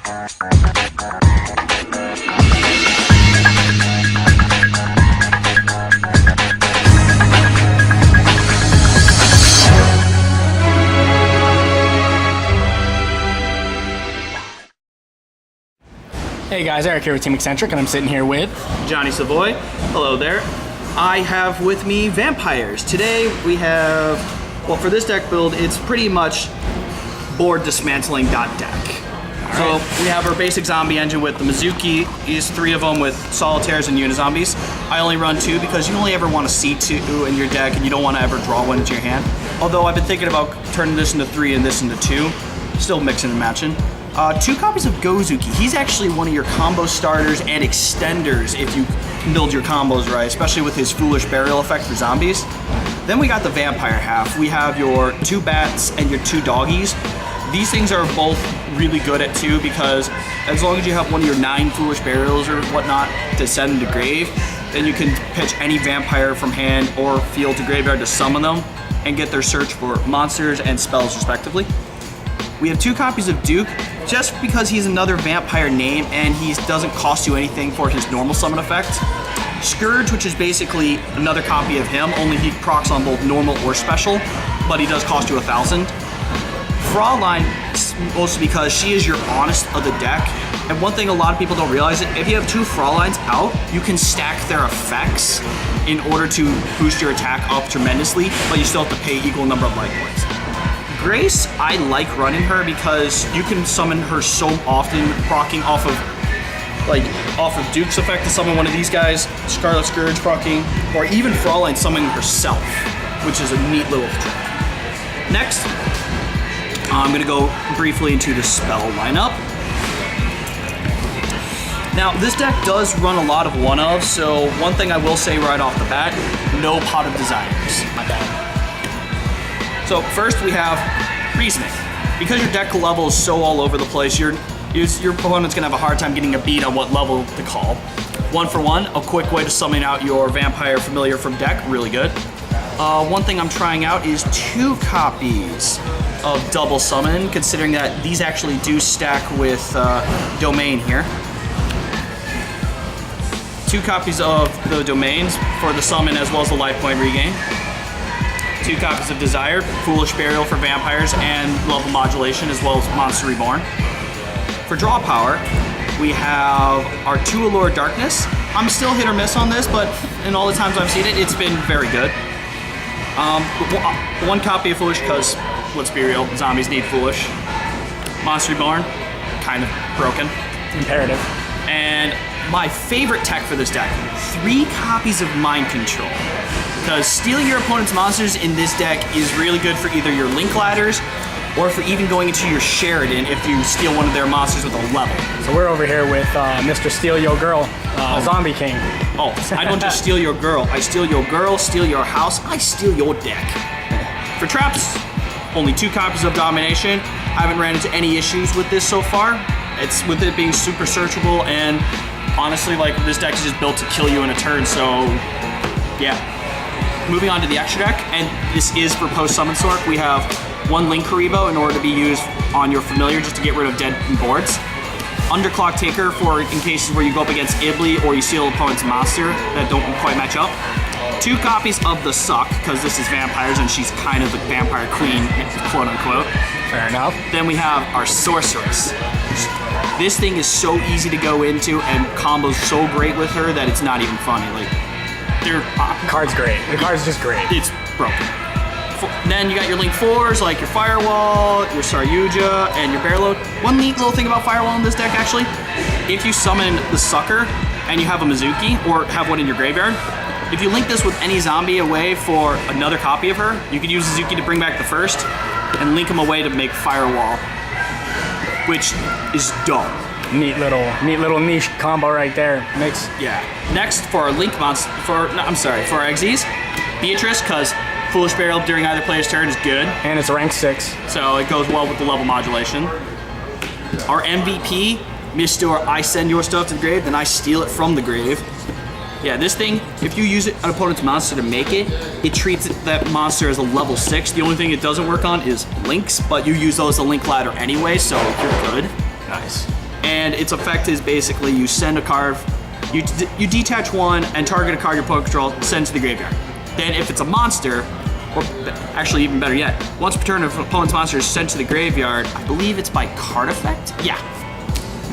Hey guys, Eric here with Team Eccentric, and I'm sitting here with Johnny Savoy. Hello there. I have with me vampires. Today we have, well, for this deck build, it's pretty much board dismantling deck. So we have our basic zombie engine with the Mizuki. Is 3 of them with solitaires and unizombies. I only run 2 because you only ever want to see 2 in your deck, and you don't want to ever draw one into your hand. Although I've been thinking about turning this into 3 and this into 2. Still mixing and matching. 2 copies of Gozuki. He's actually one of your combo starters and extenders if you build your combos right, especially with his Foolish Burial effect for zombies. Then we got the vampire half. We have your 2 bats and your 2 doggies. These things are both really good at 2 because as long as you have one of your 9 Foolish Burials or whatnot to send them to grave, then you can pitch any vampire from hand or field to graveyard to summon them and get their search for monsters and spells respectively. We have 2 copies of Duke, just because he's another vampire name and he doesn't cost you anything for his normal summon effect. Scourge, which is basically another copy of him, only he procs on both normal or special, but he does cost you 1,000. Fraulein, mostly because she is your honest of the deck. And one thing a lot of people don't realize is if you have 2 Frauleins out, you can stack their effects in order to boost your attack up tremendously, but you still have to pay equal number of life points. Grace, I like running her because you can summon her so often, proccing off of Duke's effect to summon one of these guys, Scarlet Scourge proccing, or even Fraulein summoning herself, which is a neat little trick. Next, I'm gonna go briefly into the spell lineup. Now, this deck does run a lot of one-ofs, so one thing I will say right off the bat, no Pot of Desires. My bad. So first we have Reasoning. Because your deck level is so all over the place, your opponent's gonna have a hard time getting a beat on what level to call. 1 for 1, a quick way to summon out your Vampire Familiar from deck, really good. One thing I'm trying out is 2 copies of Double Summon, considering that these actually do stack with Domain here. 2 copies of the Domains for the summon as well as the life point regain. 2 copies of Desire, Foolish Burial for vampires, and level modulation, as well as Monster Reborn. For draw power, we have our 2 Allure Darkness. I'm still hit or miss on this, but in all the times I've seen it, it's been very good. 1 copy of Foolish, because let's be real, zombies need Foolish. Monster Reborn, kind of broken. Imperative. And my favorite tech for this deck, 3 copies of Mind Control. Because stealing your opponent's monsters in this deck is really good for either your Link Ladders or for even going into your Sheridan if you steal one of their monsters with a level. So we're over here with Mr. Steal Your Girl, Zombie King. Oh, I don't just steal your girl. I steal your girl, steal your house, I steal your deck. For traps, only 2 copies of Domination. I haven't ran into any issues with this so far. It's with it being super searchable, and honestly, like, this deck is just built to kill you in a turn, so yeah. Moving on to the extra deck, and this is for post-summon sort. We have 1 Link Karibo in order to be used on your familiar just to get rid of dead boards. Underclock Taker for in cases where you go up against Ibli or you steal an opponent's monster that don't quite match up. 2 copies of the Suck, because this is vampires and she's kind of the vampire queen, quote unquote. Fair enough. Then we have our Sorceress. This thing is so easy to go into and combos so great with her that it's not even funny. Like, the card's great. The card's just great. It's broken. Then you got your Link 4s, like your Firewall, your Saryuja, and your Bearload. One neat little thing about Firewall in this deck, actually, if you summon the Sucker and you have a Mizuki, or have one in your graveyard, if you link this with any zombie away for another copy of her, you can use Mizuki to bring back the first, and link them away to make Firewall, which is dope. Neat little niche combo right there. Yeah. Next, for our Link monster, for our Xyz, Beatrice, because Foolish Burial during either player's turn is good. And it's rank 6. So it goes well with the level modulation. Our MVP, Mr. I send your stuff to the grave, then I steal it from the grave. Yeah, this thing, if you use an opponent's monster to make it, it treats that monster as a level 6. The only thing it doesn't work on is links, but you use those as a link ladder anyway, so you're good. Nice. and its effect is basically you send a card, you detach one and target a card your opponent controls, send to the graveyard. Then if it's a monster, or actually even better yet, once per turn, if an opponent's monster is sent to the graveyard, I believe it's by card effect? Yeah.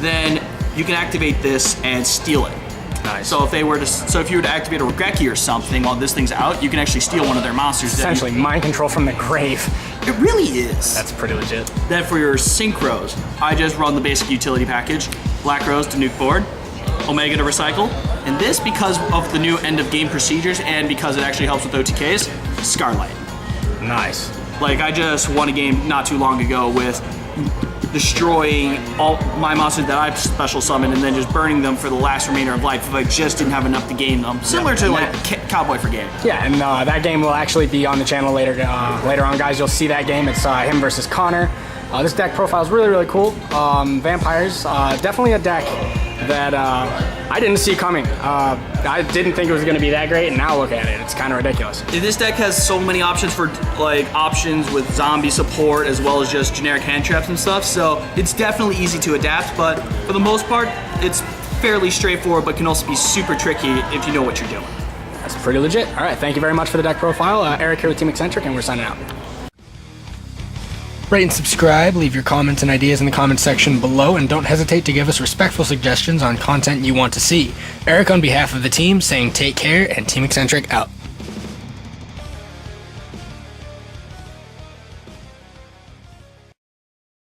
Then you can activate this and steal it. Nice. So if you were to activate a Regeki or something while this thing's out, you can actually steal one of their monsters. Essentially mind control from the grave. It really is. That's pretty legit. Then for your Synchros, I just run the basic utility package. Black Rose to nuke board, Omega to recycle, and this, because of the new end of game procedures and because it actually helps with OTKs, Scarlight. Nice. Like, I just won a game not too long ago with destroying all my monsters that I've special summoned and then just burning them for the last remainder of life if I just didn't have enough to game them. Similar to like Cowboy for Game. Yeah, and that game will actually be on the channel later on, guys. You'll see that game. It's him versus Connor. This deck profile is really, really cool. Vampires, definitely a deck that I didn't see coming. I didn't think it was going to be that great, and now look at it. It's kind of ridiculous. This deck has so many options for options with zombie support as well as just generic hand traps and stuff, so it's definitely easy to adapt, but for the most part, it's fairly straightforward, but can also be super tricky if you know what you're doing. That's pretty legit. All right, thank you very much for the deck profile. Eric here with Team Eccentric, and we're signing out. Rate and subscribe, leave your comments and ideas in the comments section below, and don't hesitate to give us respectful suggestions on content you want to see. Eric on behalf of the team saying take care, and Team Eccentric out.